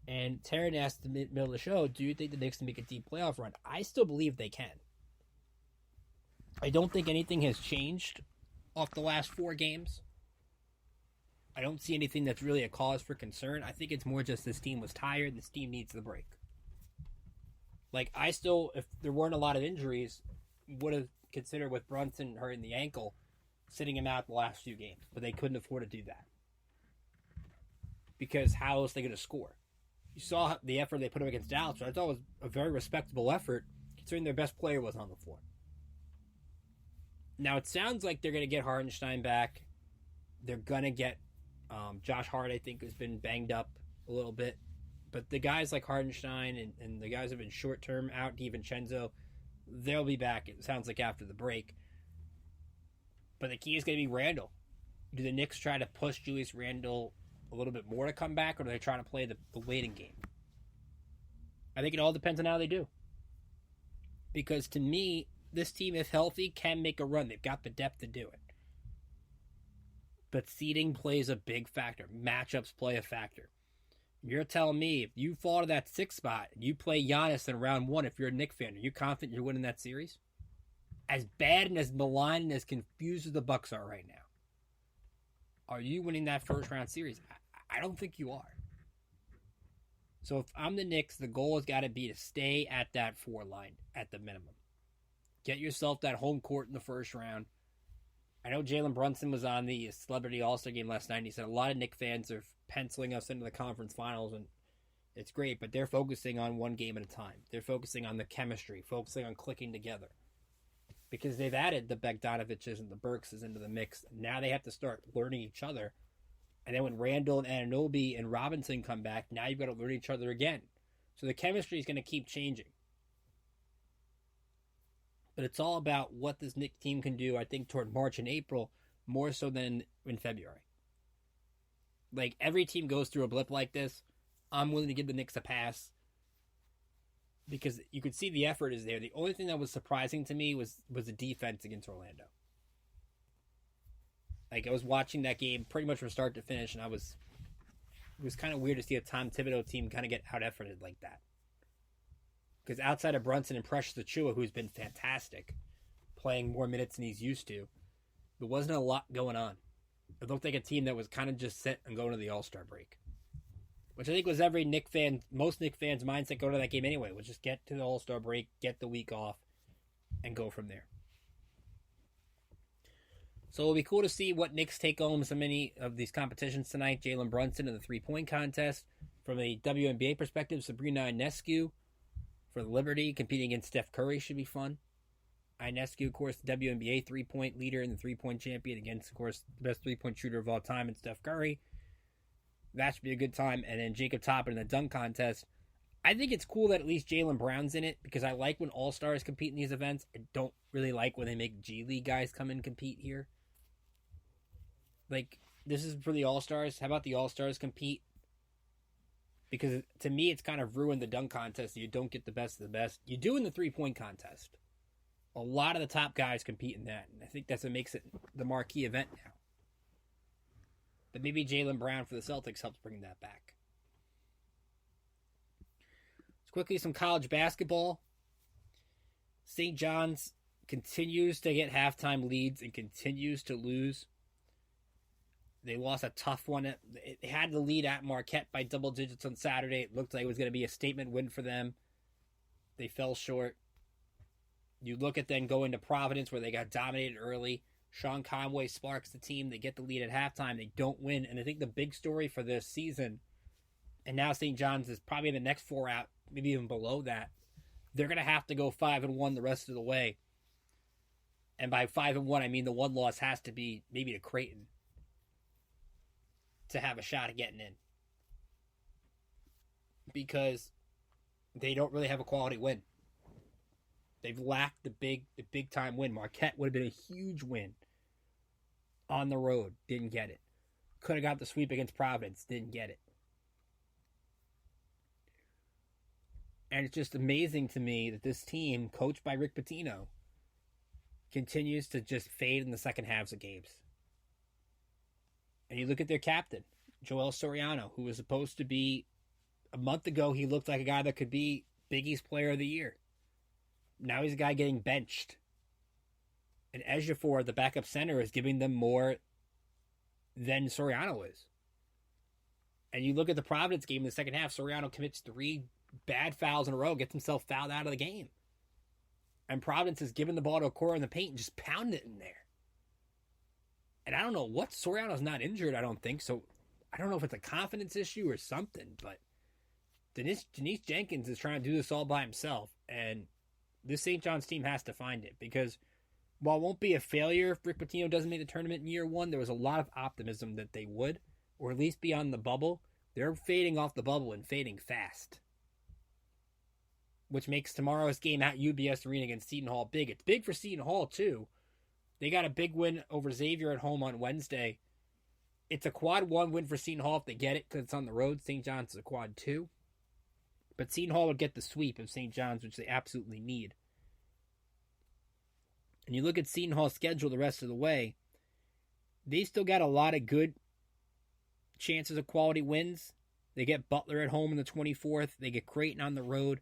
And Taryn asked in the middle of the show, do you think the Knicks can make a deep playoff run? I still believe they can. I don't think anything has changed off the last 4 games. I don't see anything that's really a cause for concern. I think it's more just this team was tired. This team needs the break. If there weren't a lot of injuries, would have considered with Brunson hurting the ankle, sitting him out the last few games. But they couldn't afford to do that. because how else are they going to score? You saw the effort they put up against Dallas, which I thought was a very respectable effort, considering their best player was on the floor. Now, it sounds like they're going to get Hartenstein back. They're going to get Josh Hart, I think, has been banged up a little bit. But the guys like Hartenstein and the guys who have been short-term out, DiVincenzo, they'll be back, it sounds like, after the break. But the key is going to be Randall. Do the Knicks try to push Julius Randle a little bit more to come back, or do they try to play the waiting game? I think it all depends on how they do. Because to me, this team, if healthy, can make a run. They've got the depth to do it. But seeding plays a big factor. Matchups play a factor. You're telling me if you fall to that 6th spot and you play Giannis in round 1, if you're a Knicks fan, are you confident you're winning that series? As bad and as maligned and as confused as the Bucks are right now, are you winning that first round series? I don't think you are. So if I'm the Knicks, the goal has got to be to stay at that 4 line at the minimum. Get yourself that home court in the first round. I know Jalen Brunson was on the Celebrity All-Star game last night, and he said a lot of Knicks fans are penciling us into the conference finals, and it's great, but they're focusing on one game at a time. They're focusing on the chemistry, focusing on clicking together. Because they've added the Bogdanoviches and the Burkses into the mix. Now they have to start learning each other. And then when Randall and Anunoby and Robinson come back, now you've got to learn each other again. So the chemistry is going to keep changing. But it's all about what this Knicks team can do, I think, toward March and April, more so than in February. Like, every team goes through a blip like this. I'm willing to give the Knicks a pass. Because you could see the effort is there. The only thing that was surprising to me was the defense against Orlando. Like, I was watching that game pretty much from start to finish, and it was kind of weird to see a Tom Thibodeau team kind of get out-efforted like that. Because outside of Brunson and Precious Achiuwa, who's been fantastic, playing more minutes than he's used to, there wasn't a lot going on. It looked like a team that was kind of just set and going to the All-Star break. Which I think was every Knicks fan, most Knicks fans' mindset going to that game anyway, was just get to the All-Star break, get the week off, and go from there. So it'll be cool to see what Knicks take home so many of these competitions tonight. Jalen Brunson in the three-point contest. From a WNBA perspective, Sabrina Ionescu for the Liberty competing against Steph Curry should be fun. Ionescu, of course, the WNBA three-point leader and the three-point champion against, of course, the best three-point shooter of all time in Steph Curry. That should be a good time. And then Jacob Toppin in the dunk contest. I think it's cool that at least Jalen Brown's in it because I like when All-Stars compete in these events. I don't really like when they make G League guys come and compete here. Like, this is for the All-Stars. How about the All-Stars compete? Because to me, it's kind of ruined the dunk contest. You don't get the best of the best. You do in the three-point contest. A lot of the top guys compete in that. And I think that's what makes it the marquee event now. But maybe Jaylen Brown for the Celtics helps bring that back. Let's quickly, some college basketball. St. John's continues to get halftime leads and continues to lose. They lost a tough one. They had the lead at Marquette by double digits on Saturday. It looked like it was going to be a statement win for them. They fell short. You look at them going to Providence where they got dominated early. Sean Conway sparks the team. They get the lead at halftime. They don't win. And I think the big story for this season, and now St. John's is probably the next 4 out, maybe even below that. They're going to have to go 5-1 the rest of the way. And by 5-1, I mean the one loss has to be maybe to Creighton to have a shot at getting in. Because they don't really have a quality win. They've lacked the big time win. Marquette would have been a huge win on the road. Didn't get it. Could have got the sweep against Providence. Didn't get it. And it's just amazing to me that this team, coached by Rick Pitino, continues to just fade in the second halves of games. And you look at their captain, Joel Soriano, who was supposed to be, a month ago, he looked like a guy that could be Big East Player of the Year. Now he's a guy getting benched. And Ejiofor, the backup center, is giving them more than Soriano is. And you look at the Providence game in the second half, Soriano commits 3 bad fouls in a row, gets himself fouled out of the game. And Providence is giving the ball to Okoro in the paint and just pounding it in there. And I don't know what, Soriano's not injured, I don't think, so I don't know if it's a confidence issue or something, but Denise Jenkins is trying to do this all by himself, and this St. John's team has to find it, because while it won't be a failure if Rick Pitino doesn't make the tournament in year one, there was a lot of optimism that they would, or at least be on the bubble. They're fading off the bubble and fading fast, which makes tomorrow's game at UBS Arena against Seton Hall big. It's big for Seton Hall, too. They got a big win over Xavier at home on Wednesday. It's a quad 1 win for Seton Hall if they get it, because it's on the road. St. John's is a quad 2. But Seton Hall would get the sweep of St. John's, which they absolutely need. And you look at Seton Hall's schedule the rest of the way, they still got a lot of good chances of quality wins. They get Butler at home on the 24th. They get Creighton on the road,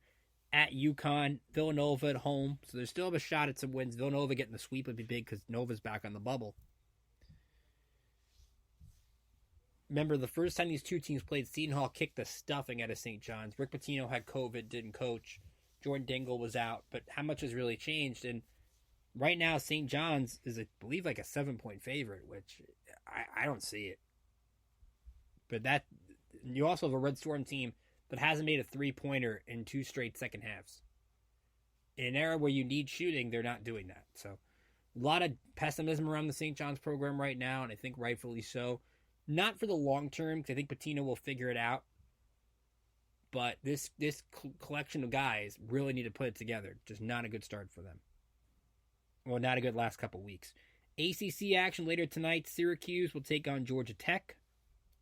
at UConn, Villanova at home. So they still have a shot at some wins. Villanova getting the sweep would be big because Nova's back on the bubble. Remember, the first time these two teams played, Seton Hall kicked the stuffing out of St. John's. Rick Pitino had COVID, didn't coach. Jordan Dingle was out. But how much has really changed? And right now, St. John's is, I believe, like a 7-point favorite, which I don't see it. But that, you also have a Red Storm team that hasn't made a three-pointer in 2 straight second halves. In an era where you need shooting, they're not doing that. So a lot of pessimism around the St. John's program right now, and I think rightfully so. Not for the long term, because I think Pitino will figure it out. But this collection of guys really need to put it together. Just not a good start for them. Well, not a good last couple weeks. ACC action later tonight. Syracuse will take on Georgia Tech.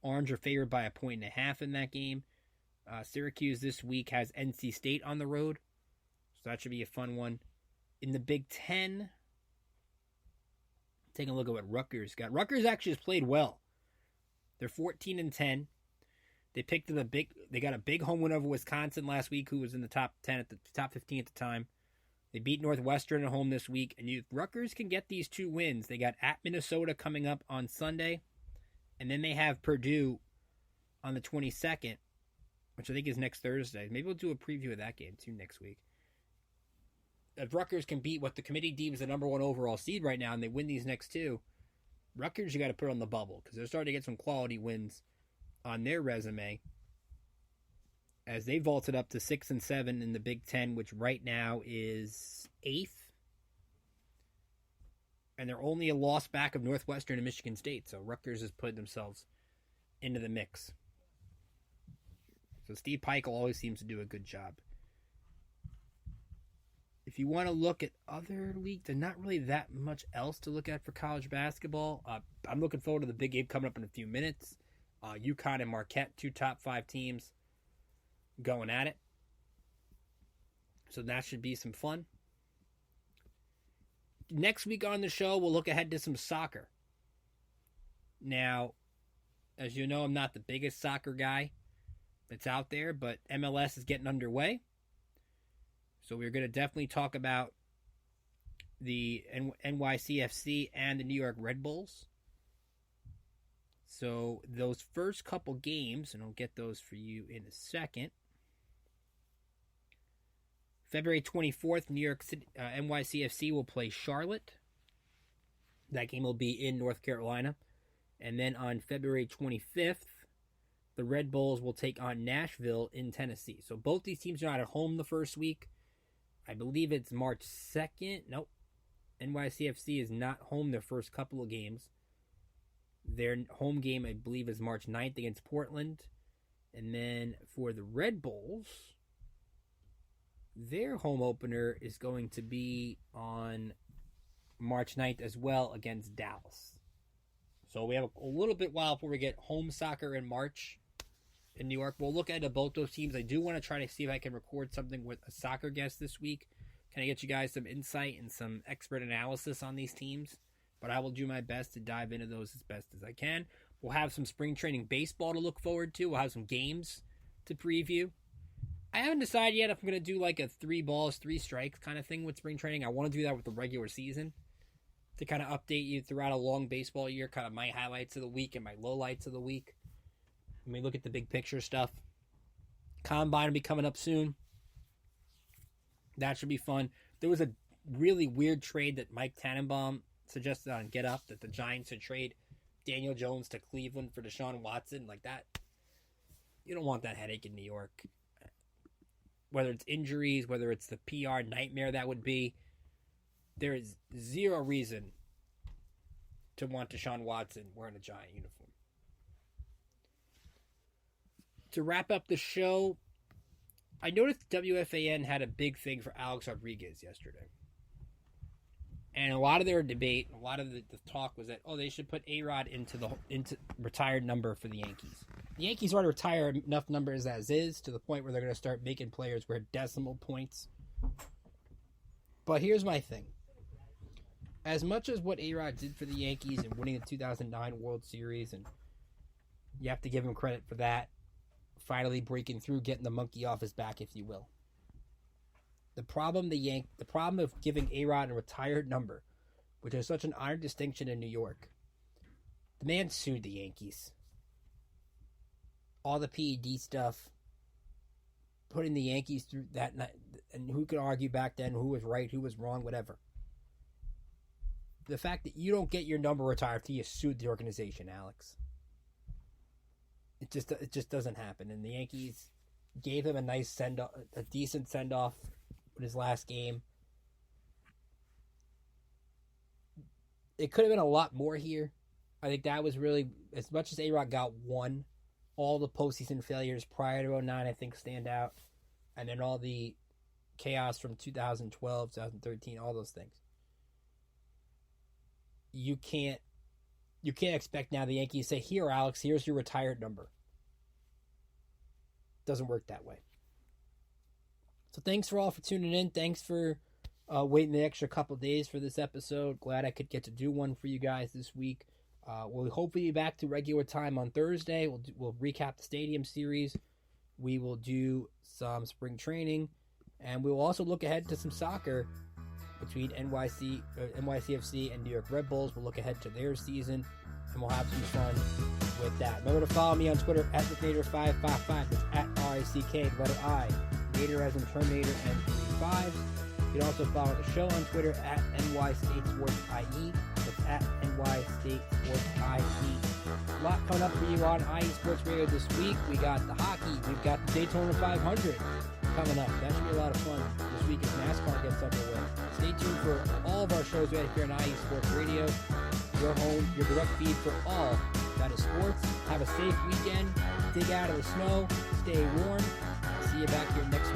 Orange are favored by 1.5 in that game. Syracuse this week has NC State on the road, so that should be a fun one. In the Big Ten, taking a look at what Rutgers got. Rutgers actually has played well. They're 14-10. They got a big home win over Wisconsin last week, who was in the top 10 at the top 15 at the time. They beat Northwestern at home this week, and Rutgers can get these 2 wins. They got at Minnesota coming up on Sunday, and then they have Purdue on the 22nd, which I think is next Thursday. Maybe we'll do a preview of that game too next week. If Rutgers can beat what the committee deems the number 1 overall seed right now, and they win these next 2, Rutgers you got to put on the bubble, because they're starting to get some quality wins on their resume as they vaulted up to 6-7 in the Big Ten, which right now is 8th. And they're only a loss back of Northwestern and Michigan State, so Rutgers has put themselves into the mix. So Steve Peichel always seems to do a good job. If you want to look at other leagues, there's not really that much else to look at for college basketball. I'm looking forward to the big game coming up in a few minutes. UConn and Marquette, 2 top 5 teams going at it. So that should be some fun. Next week on the show, we'll look ahead to some soccer. Now, as you know, I'm not the biggest soccer guy that's out there, but MLS is getting underway. So we're going to definitely talk about the NYCFC and the New York Red Bulls. So those first couple games, and I'll get those for you in a second. February 24th, New York City, NYCFC will play Charlotte. That game will be in North Carolina. And then on February 25th, the Red Bulls will take on Nashville in Tennessee. So both these teams are not at home the first week. I believe it's March 2nd. Nope. NYCFC is not home their first couple of games. Their home game, I believe, is March 9th against Portland. And then for the Red Bulls, their home opener is going to be on March 9th as well against Dallas. So we have a little bit while before we get home soccer in March in New York. We'll look at both those teams. I do want to try to see if I can record something with a soccer guest this week. Can I get you guys some insight and some expert analysis on these teams? But I will do my best to dive into those as best as I can. We'll have some spring training baseball to look forward to. We'll have some games to preview. I haven't decided yet if I'm going to do like a 3 balls, 3 strikes kind of thing with spring training. I want to do that with the regular season to kind of update you throughout a long baseball year, kind of my highlights of the week and my lowlights of the week. Let me look at the big picture stuff. Combine will be coming up soon. That should be fun. There was a really weird trade that Mike Tannenbaum suggested on Get Up that the Giants should trade Daniel Jones to Cleveland for Deshaun Watson like that. You don't want that headache in New York. Whether it's injuries, whether it's the PR nightmare that would be, there is zero reason to want Deshaun Watson wearing a Giant uniform. To wrap up the show, I noticed WFAN had a big thing for Alex Rodriguez yesterday. And a lot of their debate, a lot of the talk was that, they should put A-Rod into retired number for the Yankees. The Yankees already retire enough numbers as is to the point where they're going to start making players wear decimal points. But here's my thing. As much as what A-Rod did for the Yankees and winning the 2009 World Series, and you have to give him credit for that, finally breaking through, getting the monkey off his back, if you will. The problem of giving A-Rod a retired number, which is such an honored distinction in New York, the man sued the Yankees. All the PED stuff, putting the Yankees through that night, and who could argue back then who was right, who was wrong, whatever. The fact that you don't get your number retired till you sued the organization, Alex. It just doesn't happen. And the Yankees gave him a decent send-off in his last game. It could have been a lot more here. I think that was really, as much as A-Rod got one, all the postseason failures prior to 2009, I think, stand out. And then all the chaos from 2012, 2013, all those things. You can't expect now the Yankees say, here, Alex, here's your retired number. Doesn't work that way. So thanks for all for tuning in. Thanks for waiting the extra couple days for this episode. Glad I could get to do one for you guys this week. We'll hopefully be back to regular time on Thursday. We'll recap the Stadium series. We will do some spring training, and we will also look ahead to some soccer between NYCFC and New York Red Bulls. We'll look ahead to their season, and we'll have some fun with that. Remember to follow me on Twitter at Nader555. That's at RICK, letter I, Nader as in Terminator, and 35. You can also follow the show on Twitter at NYStateSportsIE. That's at NYStateSportsIE. A lot coming up for you on IE Sports Radio this week. We got the hockey. We've got the Daytona 500 coming up. That should be a lot of fun this week as NASCAR gets underway. Stay tuned for all of our shows right here on IE Sports Radio. Your home, your direct feed for all that is sports. Have a safe weekend. Dig out of the snow. Stay warm. See you back here next week.